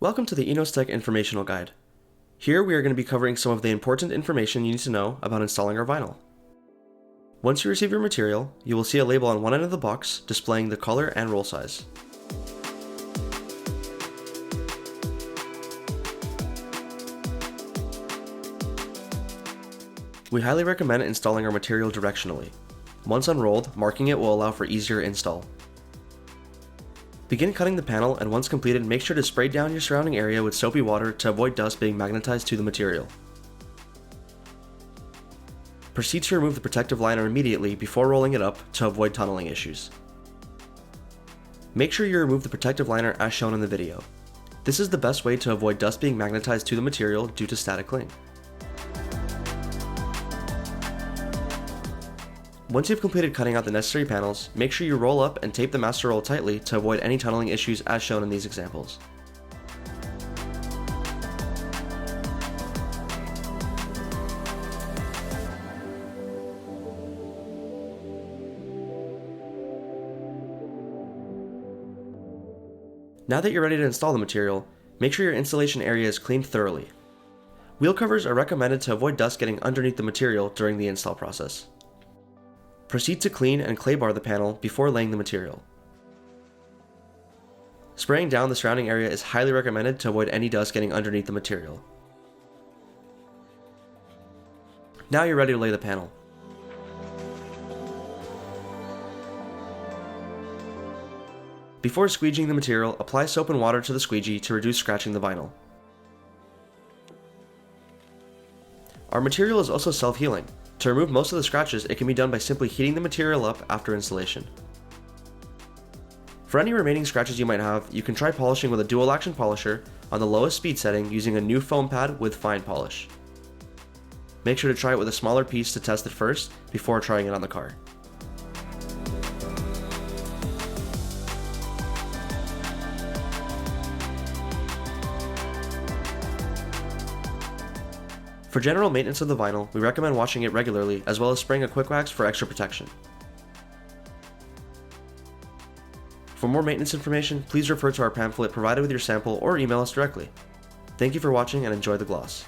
Welcome to the Inozetek informational guide. Here we are going to be covering some of the important information you need to know about installing our vinyl. Once you receive your material, you will see a label on one end of the box displaying the color and roll size. We highly recommend installing our material directionally. Once unrolled, marking it will allow for easier install. Begin cutting the panel, and once completed, make sure to spray down your surrounding area with soapy water to avoid dust being magnetized to the material. Proceed to remove the protective liner immediately before rolling it up to avoid tunneling issues. Make sure you remove the protective liner as shown in the video. This is the best way to avoid dust being magnetized to the material due to static cling. Once you've completed cutting out the necessary panels, make sure you roll up and tape the master roll tightly to avoid any tunneling issues as shown in these examples. Now that you're ready to install the material, make sure your installation area is cleaned thoroughly. Wheel covers are recommended to avoid dust getting underneath the material during the install process. Proceed to clean and clay bar the panel before laying the material. Spraying down the surrounding area is highly recommended to avoid any dust getting underneath the material. Now you're ready to lay the panel. Before squeegeeing the material, apply soap and water to the squeegee to reduce scratching the vinyl. Our material is also self-healing. To remove most of the scratches, it can be done by simply heating the material up after installation. For any remaining scratches you might have, you can try polishing with a dual action polisher on the lowest speed setting using a new foam pad with fine polish. Make sure to try it with a smaller piece to test it first before trying it on the car. For general maintenance of the vinyl, we recommend washing it regularly as well as spraying a quick wax for extra protection. For more maintenance information, please refer to our pamphlet provided with your sample or email us directly. Thank you for watching and enjoy the gloss.